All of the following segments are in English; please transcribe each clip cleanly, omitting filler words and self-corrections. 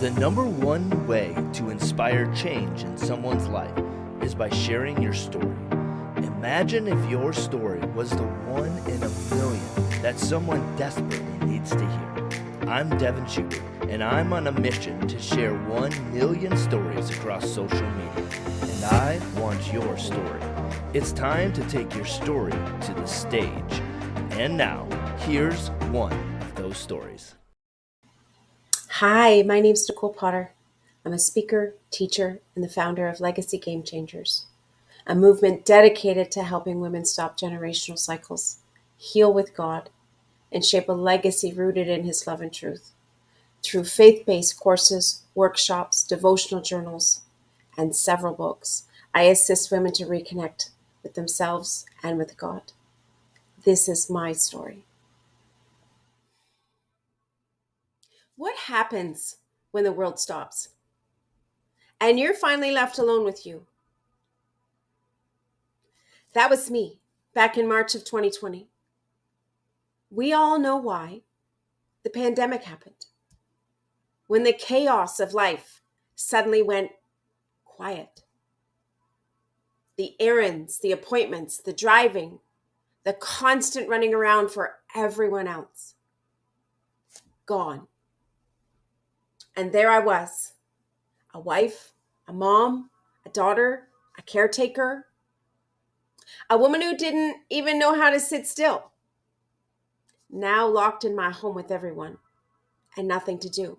The number one way to inspire change in someone's life is by sharing your story. Imagine if your story was the one in a million that someone desperately needs to hear. I'm Devin Schubert, and I'm on a mission to share 1 million stories across social media. And I want your story. It's time to take your story to the stage. And now, here's one of those stories. Hi, my name's Nicole Potter. I'm a speaker, teacher, and the founder of Legacy Game Changers, a movement dedicated to helping women stop generational cycles, heal with God, and shape a legacy rooted in His love and truth. Through faith-based courses, workshops, devotional journals, and several books, I assist women to reconnect with themselves and with God. This is my story. What happens when the world stops and you're finally left alone with you? That was me back in March of 2020. We all know why. The pandemic happened. When the chaos of life suddenly went quiet. The errands, the appointments, the driving, the constant running around for everyone else. Gone. And there I was, a wife, a mom, a daughter, a caretaker, a woman who didn't even know how to sit still. Now locked in my home with everyone and nothing to do.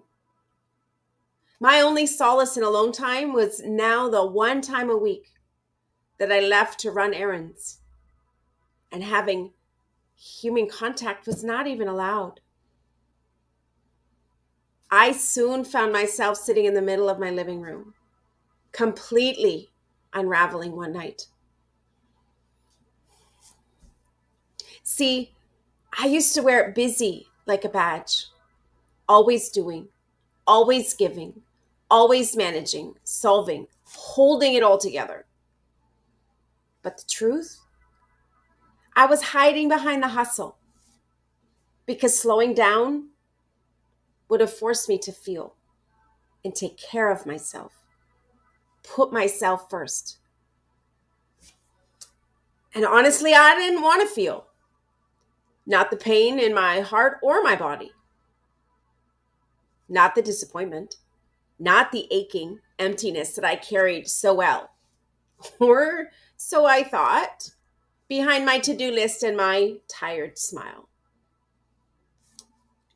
My only solace in alone time was now the one time a week that I left to run errands. And having human contact was not even allowed. I soon found myself sitting in the middle of my living room, completely unraveling one night. See, I used to wear it busy like a badge, always doing, always giving, always managing, solving, holding it all together. But the truth? I was hiding behind the hustle because slowing down would have forced me to feel and take care of myself, put myself first. And honestly, I didn't want to feel, not the pain in my heart or my body, not the disappointment, not the aching emptiness that I carried so well, or so I thought, behind my to-do list and my tired smile.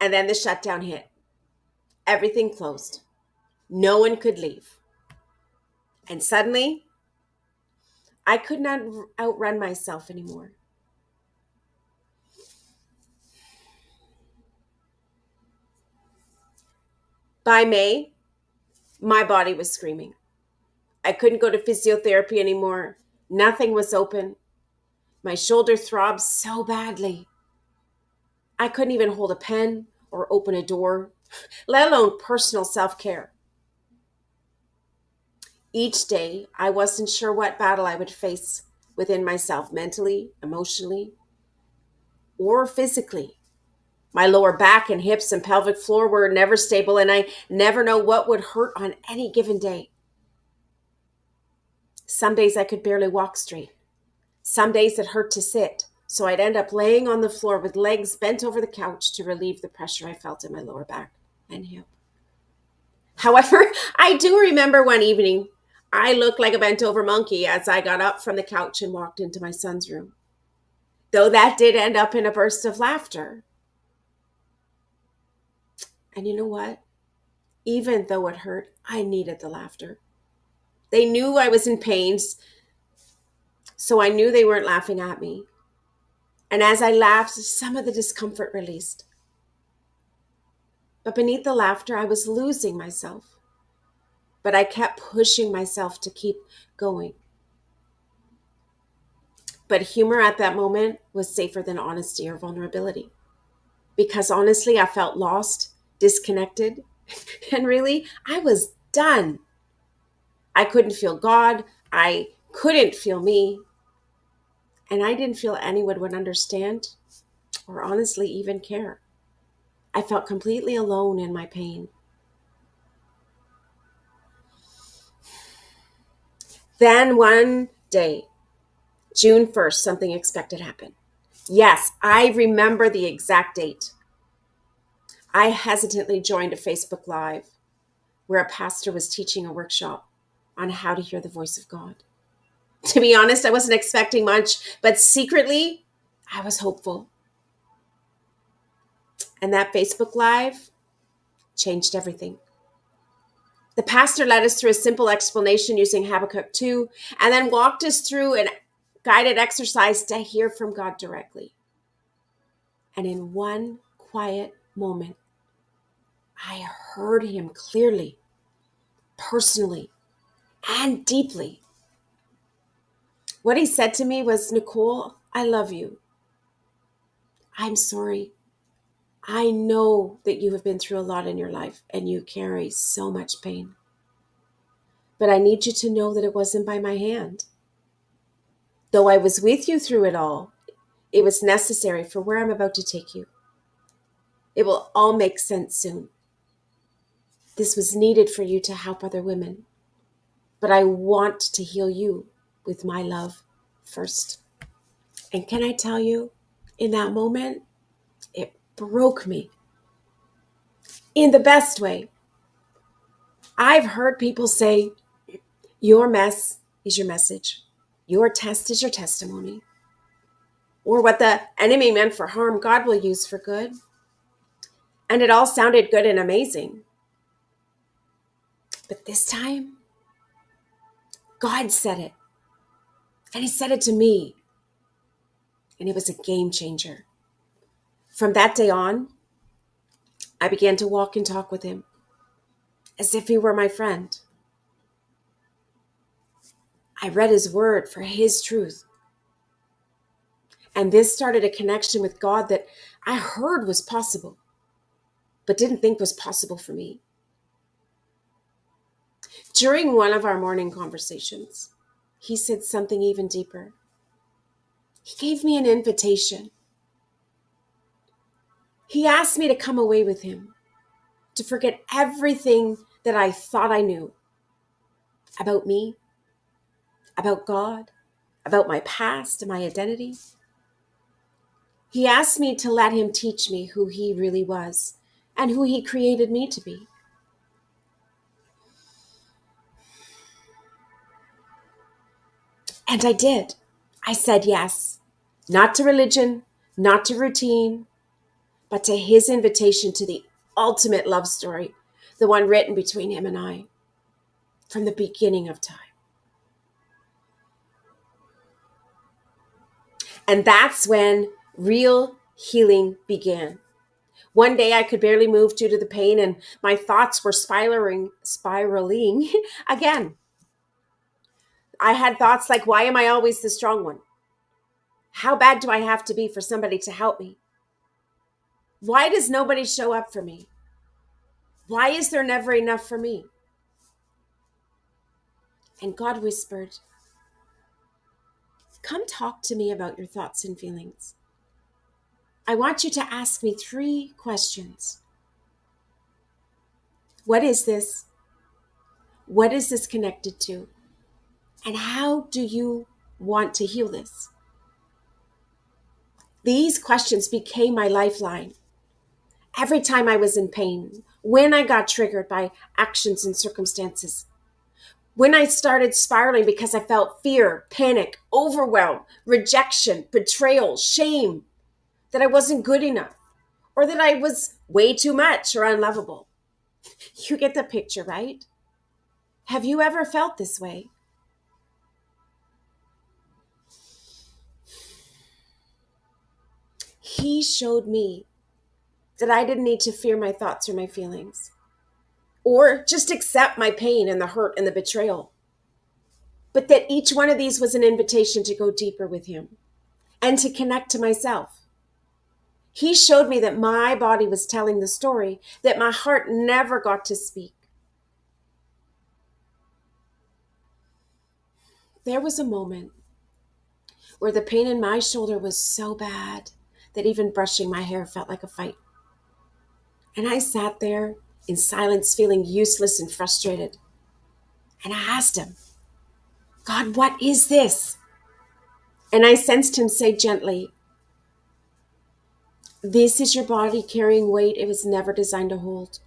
And then the shutdown hit. Everything closed. No one could leave. And suddenly, I could not outrun myself anymore. By May, my body was screaming. I couldn't go to physiotherapy anymore. Nothing was open. My shoulder throbbed so badly. I couldn't even hold a pen or open a door, let alone personal self-care. Each day, I wasn't sure what battle I would face within myself, mentally, emotionally, or physically. My lower back and hips and pelvic floor were never stable, and I never know what would hurt on any given day. Some days I could barely walk straight. Some days it hurt to sit, so I'd end up laying on the floor with legs bent over the couch to relieve the pressure I felt in my lower back and hip. However, I do remember one evening, I looked like a bent over monkey as I got up from the couch and walked into my son's room. Though that did end up in a burst of laughter. And you know what? Even though it hurt, I needed the laughter. They knew I was in pain, so I knew they weren't laughing at me. And as I laughed, some of the discomfort released. But beneath the laughter, I was losing myself. But I kept pushing myself to keep going. But humor at that moment was safer than honesty or vulnerability. Because honestly, I felt lost, disconnected, and really, I was done. I couldn't feel God. I couldn't feel me. And I didn't feel anyone would understand or honestly even care. I felt completely alone in my pain. Then one day, June 1st, something expected happened. Yes, I remember the exact date. I hesitantly joined a Facebook Live where a pastor was teaching a workshop on how to hear the voice of God. To be honest, I wasn't expecting much, but secretly, I was hopeful. And that Facebook Live changed everything. The pastor led us through a simple explanation using Habakkuk 2 and then walked us through a guided exercise to hear from God directly. And in one quiet moment, I heard him clearly, personally, and deeply. What he said to me was, Nicole, I love you. I'm sorry. I know that you have been through a lot in your life and you carry so much pain. But I need you to know that it wasn't by my hand. Though I was with you through it all, it was necessary for where I'm about to take you. It will all make sense soon. This was needed for you to help other women. But I want to heal you with my love first. And can I tell you, in that moment, it broke me in the best way. I've heard people say, your mess is your message. Your test is your testimony. Or what the enemy meant for harm, God will use for good. And it all sounded good and amazing. But this time, God said it. And he said it to me. And it was a game changer. From that day on, I began to walk and talk with him as if he were my friend. I read his word for his truth. And this started a connection with God that I heard was possible, but didn't think was possible for me. During one of our morning conversations, he said something even deeper. He gave me an invitation. He asked me to come away with him, to forget everything that I thought I knew about me, about God, about my past and my identity. He asked me to let him teach me who he really was and who he created me to be. And I did. I said yes, not to religion, not to routine, but to his invitation to the ultimate love story, the one written between him and I from the beginning of time. And that's when real healing began. One day I could barely move due to the pain and my thoughts were spiraling again. I had thoughts like, why am I always the strong one? How bad do I have to be for somebody to help me? Why does nobody show up for me? Why is there never enough for me? And God whispered, come talk to me about your thoughts and feelings. I want you to ask me 3 questions. What is this? What is this connected to? And how do you want to heal this? These questions became my lifeline. Every time I was in pain, when I got triggered by actions and circumstances, when I started spiraling because I felt fear, panic, overwhelm, rejection, betrayal, shame, that I wasn't good enough, or that I was way too much or unlovable. You get the picture, right? Have you ever felt this way? He showed me that I didn't need to fear my thoughts or my feelings, or just accept my pain and the hurt and the betrayal, but that each one of these was an invitation to go deeper with him and to connect to myself. He showed me that my body was telling the story that my heart never got to speak. There was a moment where the pain in my shoulder was so bad that even brushing my hair felt like a fight. And I sat there in silence, feeling useless and frustrated. And I asked him, God, what is this? And I sensed him say gently, this is your body carrying weight it was never designed to hold.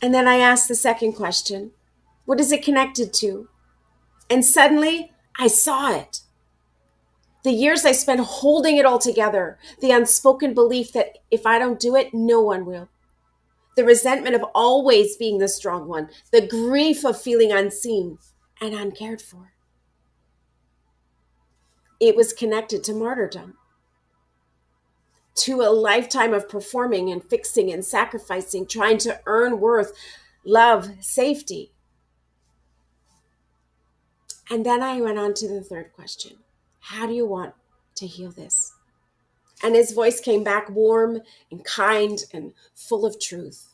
And then I asked the second question, what is it connected to? And suddenly I saw it. The years I spent holding it all together, the unspoken belief that if I don't do it, no one will. The resentment of always being the strong one, the grief of feeling unseen and uncared for. It was connected to martyrdom, to a lifetime of performing and fixing and sacrificing, trying to earn worth, love, safety. And then I went on to the third question. How do you want to heal this? And his voice came back warm and kind and full of truth.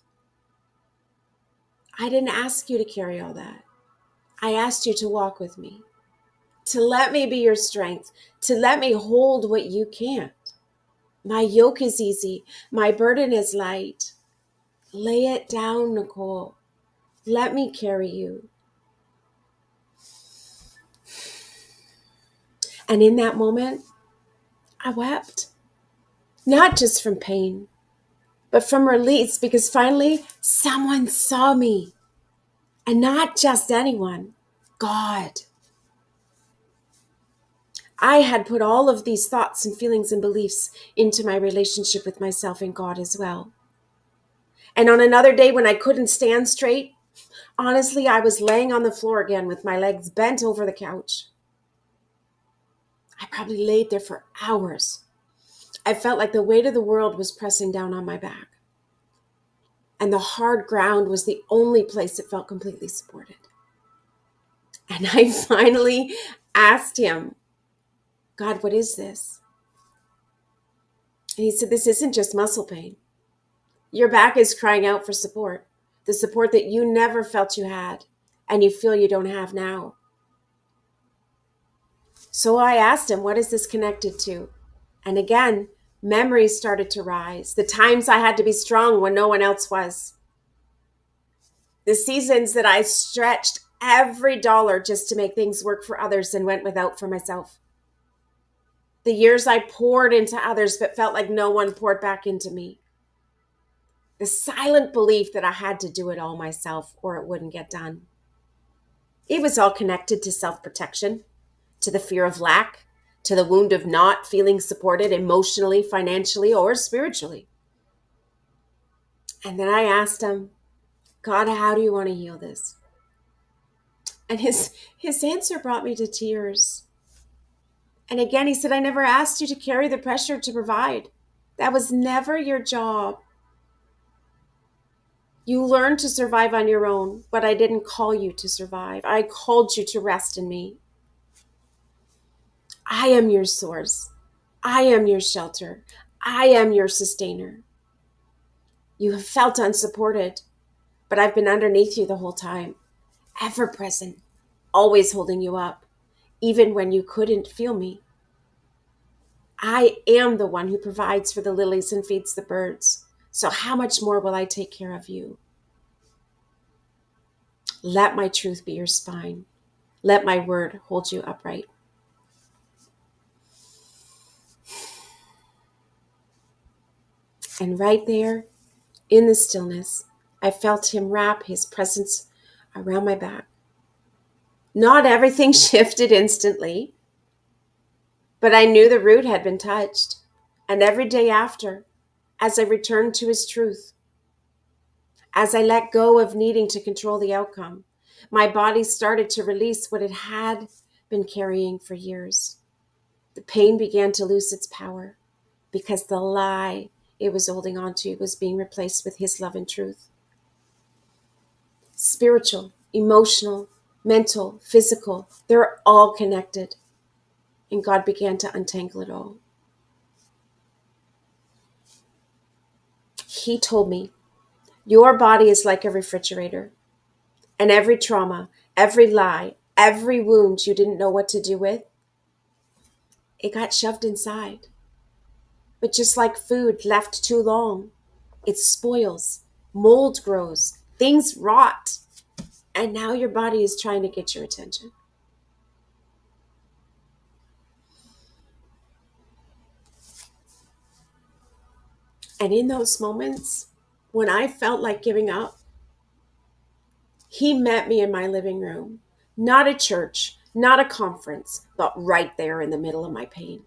I didn't ask you to carry all that. I asked you to walk with me, to let me be your strength, to let me hold what you can't. My yoke is easy. My burden is light. Lay it down, Nicole. Let me carry you. And in that moment, I wept. Not just from pain, but from release, because finally someone saw me. And not just anyone, God. I had put all of these thoughts and feelings and beliefs into my relationship with myself and God as well. And on another day when I couldn't stand straight, honestly, I was laying on the floor again with my legs bent over the couch. I probably laid there for hours. I felt like the weight of the world was pressing down on my back. And the hard ground was the only place it felt completely supported. And I finally asked him, God, what is this? And he said, this isn't just muscle pain. Your back is crying out for support, the support that you never felt you had and you feel you don't have now. So I asked him, what is this connected to? And again, memories started to rise. The times I had to be strong when no one else was. The seasons that I stretched every dollar just to make things work for others and went without for myself. The years I poured into others but felt like no one poured back into me. The silent belief that I had to do it all myself or it wouldn't get done. It was all connected to self-protection, to the fear of lack, to the wound of not feeling supported emotionally, financially, or spiritually. And then I asked him, God, how do you want to heal this? And his answer brought me to tears. And again, he said, I never asked you to carry the pressure to provide. That was never your job. You learned to survive on your own, but I didn't call you to survive. I called you to rest in me. I am your source. I am your shelter. I am your sustainer. You have felt unsupported, but I've been underneath you the whole time, ever present, always holding you up, even when you couldn't feel me. I am the one who provides for the lilies and feeds the birds. So how much more will I take care of you? Let my truth be your spine. Let my word hold you upright. And right there, in the stillness, I felt him wrap his presence around my back. Not everything shifted instantly, but I knew the root had been touched. And every day after, as I returned to his truth, as I let go of needing to control the outcome, my body started to release what it had been carrying for years. The pain began to lose its power because the lie it was holding on to was being replaced with his love and truth. Spiritual, emotional, mental, physical, they're all connected. And God began to untangle it all. He told me, your body is like a refrigerator, and every trauma, every lie, every wound you didn't know what to do with, it got shoved inside. But just like food left too long, it spoils, mold grows, things rot, And now your body is trying to get your attention. And in those moments, when I felt like giving up, he met me in my living room. Not a church, not a conference, but right there in the middle of my pain.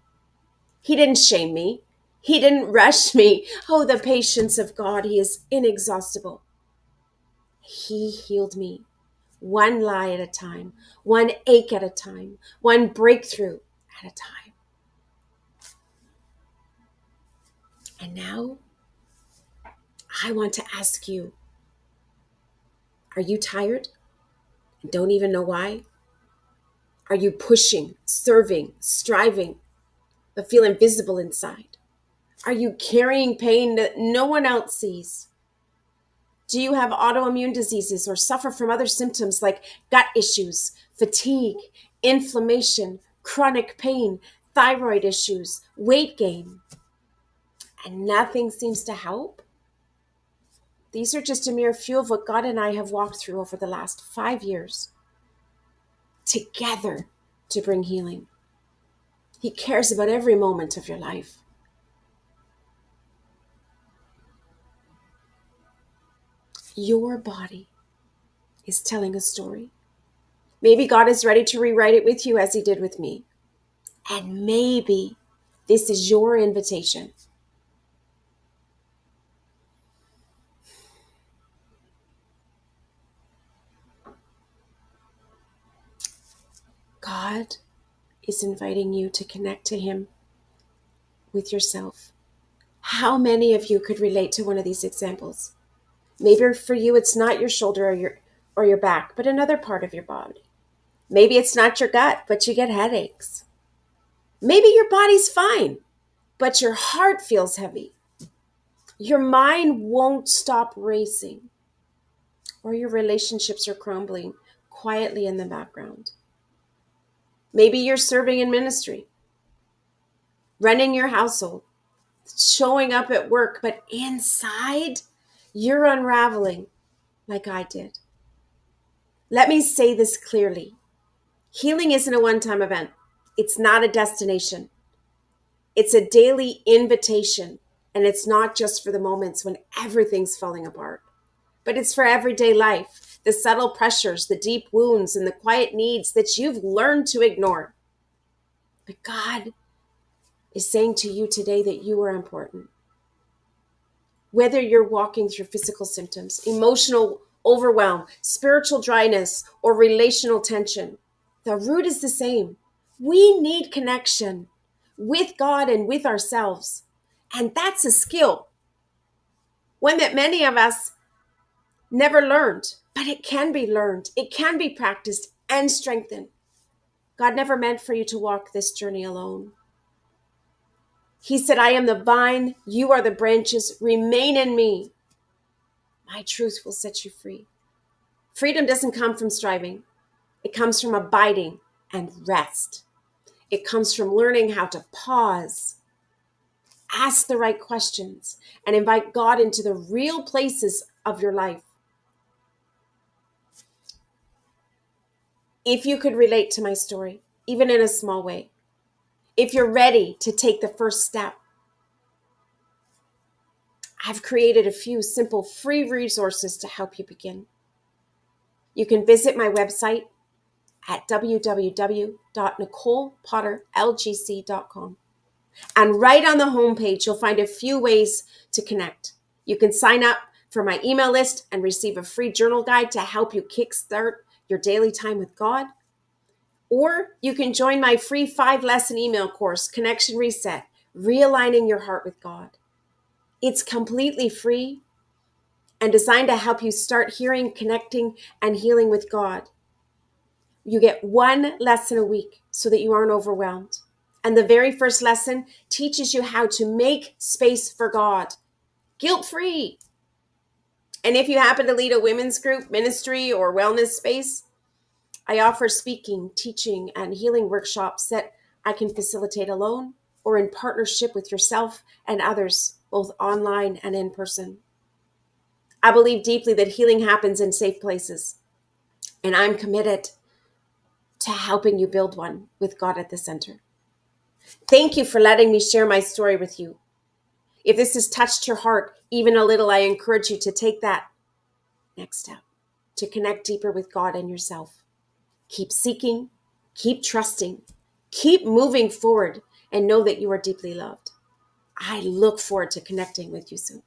He didn't shame me. He didn't rush me. Oh, the patience of God, he is inexhaustible. He healed me, one lie at a time, one ache at a time, one breakthrough at a time. And now I want to ask you, are you tired and don't even know why? Are you pushing, serving, striving, but feel invisible inside? Are you carrying pain that no one else sees? Do you have autoimmune diseases or suffer from other symptoms like gut issues, fatigue, inflammation, chronic pain, thyroid issues, weight gain, and nothing seems to help? These are just a mere few of what God and I have walked through over the last 5 years together to bring healing. He cares about every moment of your life. Your body is telling a story. Maybe God is ready to rewrite it with you as he did with me. And maybe this is your invitation. God is inviting you to connect to him with yourself. How many of you could relate to one of these examples? Maybe for you, it's not your shoulder or your back, but another part of your body. Maybe it's not your gut, but you get headaches. Maybe your body's fine, but your heart feels heavy. Your mind won't stop racing, or your relationships are crumbling quietly in the background. Maybe you're serving in ministry, running your household, showing up at work, but inside, you're unraveling like I did. Let me say this clearly. Healing isn't a one-time event. It's not a destination. It's a daily invitation, and it's not just for the moments when everything's falling apart, but it's for everyday life, the subtle pressures, the deep wounds, and the quiet needs that you've learned to ignore. But God is saying to you today that you are important. Whether you're walking through physical symptoms, emotional overwhelm, spiritual dryness, or relational tension, the root is the same. We need connection with God and with ourselves. And that's a skill, one that many of us never learned, but it can be learned. It can be practiced and strengthened. God never meant for you to walk this journey alone. He said, I am the vine, you are the branches, remain in me. My truth will set you free. Freedom doesn't come from striving. It comes from abiding and rest. It comes from learning how to pause, ask the right questions, and invite God into the real places of your life. If you could relate to my story, even in a small way, if you're ready to take the first step, I've created a few simple free resources to help you begin. You can visit my website at www.nicolepotterlgc.com. And right on the homepage, you'll find a few ways to connect. You can sign up for my email list and receive a free journal guide to help you kickstart your daily time with God. Or you can join my free 5-lesson email course, Connection Reset, Realigning Your Heart with God. It's completely free and designed to help you start hearing, connecting, and healing with God. You get 1 lesson a week so that you aren't overwhelmed. And the very first lesson teaches you how to make space for God, guilt-free. And if you happen to lead a women's group, ministry, or wellness space, I offer speaking, teaching, and healing workshops that I can facilitate alone or in partnership with yourself and others, both online and in person. I believe deeply that healing happens in safe places. And I'm committed to helping you build one with God at the center. Thank you for letting me share my story with you. If this has touched your heart even a little, I encourage you to take that next step to connect deeper with God and yourself. Keep seeking, keep trusting, keep moving forward, and know that you are deeply loved. I look forward to connecting with you soon.